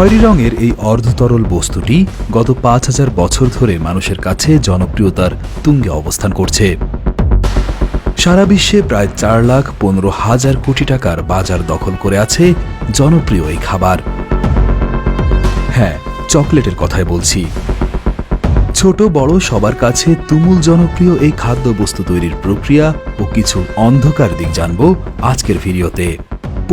খয়েরি রঙের এই অর্ধতরল বস্তুটি গত ৫,০০০ বছর ধরে মানুষের কাছে জনপ্রিয়তার তুঙ্গে অবস্থান করছে। সারা বিশ্বে প্রায় ৪,১৫,০০০ কোটি টাকার বাজার দখল করে আছে জনপ্রিয় এই খাবার। হ্যাঁ, চকলেটের কথাই বলছি। ছোট বড় সবার কাছে তুমুল জনপ্রিয় এই খাদ্যবস্তু তৈরির প্রক্রিয়া ও কিছু অন্ধকার দিক জানব আজকের ভিডিওতে।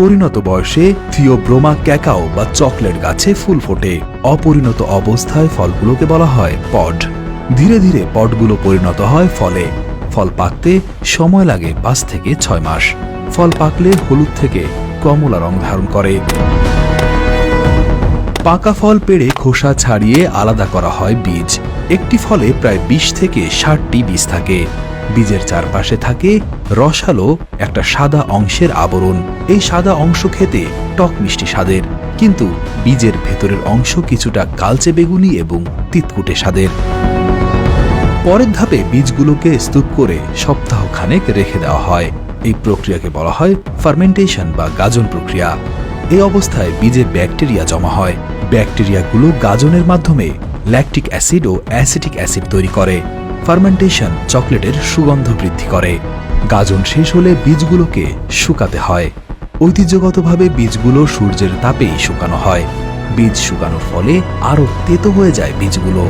পরিণত বয়সে থিওব্রোমা ক্যাকাও বা চকলেট গাছে ফুল ফোটে। অপরিণত অবস্থায় ফলগুলোকে বলা হয় পড। ধীরে ধীরে পডগুলো পরিণত হয় ফলে। ফল পাকতে সময় লাগে ৫ থেকে ৬ মাস। ফল পাকলে হলুদ থেকে কমলা রং ধারণ করে। পাকা ফল পেড়ে খোসা ছাড়িয়ে আলাদা করা হয় বীজ। একটি ফলে প্রায় ২০ থেকে ৬০টি বীজ থাকে। বীজের চারপাশে থাকে রসালো একটা সাদা অংশের আবরণ। এই সাদা অংশ খেতে টক মিষ্টি স্বাদের, কিন্তু বীজের ভেতরের অংশ কিছুটা কালচে বেগুনি এবং তিতকুটে স্বাদের। পরের ধাপে বীজগুলোকে স্তূপ করে সপ্তাহখানেক রেখে দেওয়া হয়। এই প্রক্রিয়াকে বলা হয় ফার্মেন্টেশন বা গাজন প্রক্রিয়া। এই অবস্থায় বীজে ব্যাকটেরিয়া জমা হয়। ব্যাকটেরিয়াগুলো গাজনের মাধ্যমে ল্যাকটিক অ্যাসিড ও অ্যাসিটিক অ্যাসিড তৈরি করে। ফার্মেন্টেশন চকলেটের সুগন্ধ বৃদ্ধি করে। গাজন শেষ হলে বীজগুলোকে শুকাতে হয়। ঐতিহ্যগতভাবে বীজগুলো সূর্যের তাপেই শুকানো হয়। বীজ শুকানোর ফলে আরও তেতো হয়ে যায় বীজগুলো।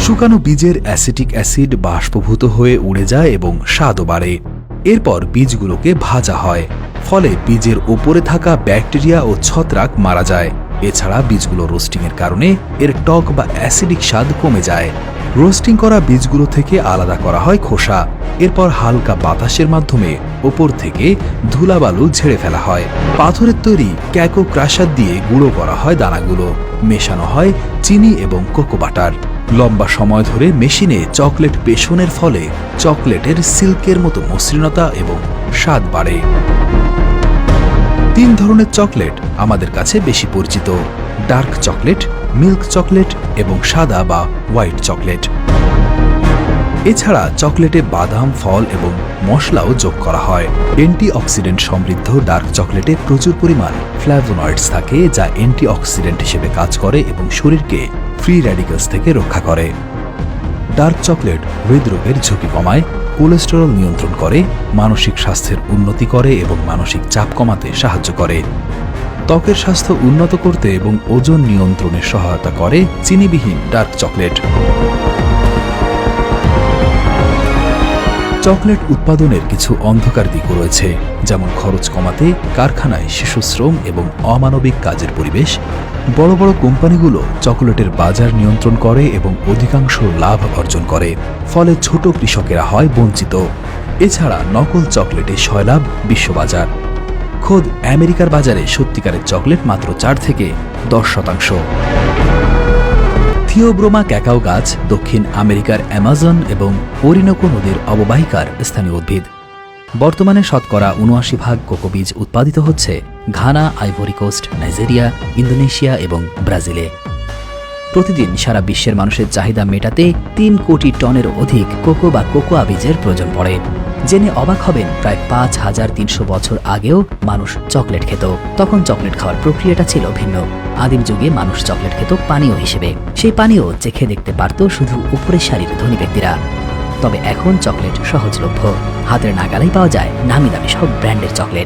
শুকানো বীজের অ্যাসিটিক অ্যাসিড বাষ্পভূত হয়ে উড়ে যায় এবং স্বাদও বাড়ে। এরপর বীজগুলোকে ভাজা হয়। ফলে বীজের ওপরে থাকা ব্যাকটেরিয়া ও ছত্রাক মারা যায়। এছাড়া বীজগুলো রোস্টিংয়ের কারণে এর টক বা অ্যাসিডিক স্বাদ কমে যায়। রোস্টিং করা বীজগুলো থেকে আলাদা করা হয় খোসা। এরপর হালকা বাতাসের মাধ্যমে ওপর থেকে ধুলাবালু ঝেড়ে ফেলা হয়। পাথরের তৈরি ক্যাকো ক্রাশার দিয়ে গুঁড়ো করা হয় দানাগুলো। মেশানো হয় চিনি এবং কোকো বাটার। লম্বা সময় ধরে মেশিনে চকলেট পেষণের ফলে চকলেটের সিল্কের মতো মসৃণতা এবং স্বাদ বাড়ে। ৩ ধরনের চকলেট আমাদের কাছে বেশি পরিচিত: ডার্ক চকলেট, মিল্ক চকলেট এবং সাদা বা হোয়াইট চকলেট। এছাড়া চকলেটে বাদাম, ফল এবং মশলাও যোগ করা হয়। অ্যান্টিঅক্সিডেন্ট সমৃদ্ধ ডার্ক চকলেটে প্রচুর পরিমাণ ফ্ল্যাভোনয়েডস থাকে, যা অ্যান্টিঅক্সিডেন্ট হিসেবে কাজ করে এবং শরীরকে ফ্রি র্যাডিক্যালস থেকে রক্ষা করে। ডার্ক চকলেট হৃদরোগের ঝুঁকি কমায়, কোলেস্টেরল নিয়ন্ত্রণ করে, মানসিক স্বাস্থ্যের উন্নতি করে এবং মানসিক চাপ কমাতে সাহায্য করে। ত্বকের স্বাস্থ্য উন্নত করতে এবং ওজন নিয়ন্ত্রণে সহায়তা করে চিনিবিহীন ডার্ক চকলেট। চকলেট উৎপাদনের কিছু অন্ধকার দিকও রয়েছে, যেমন খরচ কমাতে কারখানায় শিশুশ্রম এবং অমানবিক কাজের পরিবেশ। বড় বড় কোম্পানিগুলো চকলেটের বাজার নিয়ন্ত্রণ করে এবং অধিকাংশ লাভ অর্জন করে, ফলে ছোট কৃষকেরা হয় বঞ্চিত। এছাড়া নকল চকলেটে সয়লাভ বিশ্ববাজার। খোদ আমেরিকার বাজারে সত্যিকারের চকলেট মাত্র ৪ থেকে ১০%। থিওব্রোমা ক্যাকাও গাছ দক্ষিণ আমেরিকার অ্যামাজন এবং ওরিনোকো নদীর অববাহিকার স্থানীয় উদ্ভিদ। বর্তমানে শতকরা ৭৯% কোকো বীজ উৎপাদিত হচ্ছে Ghana, Ivory Coast, Nigeria, Indonesia এবং ব্রাজিলে। প্রতিদিন সারা বিশ্বের মানুষের চাহিদা মেটাতে ৩ কোটি টনের অধিক কোকো বা কোকোয়া বীজের প্রয়োজন পড়ে। জেনে অবাক হবেন, প্রায় ৫,৩০০ বছর আগেও মানুষ চকলেট খেত। তখন চকলেট খাওয়ার প্রক্রিয়াটা ছিল ভিন্ন। আদিম যুগে মানুষ চকলেট খেত পানীয় হিসেবে। সেই পানীয় চেখে দেখতে পারত শুধু উপরের সারির ধনী ব্যক্তিরা। তবে এখন চকলেট সহজলভ্য। হাতের নাগালেই পাওয়া যায় নামি দামি সব ব্র্যান্ডের চকলেট।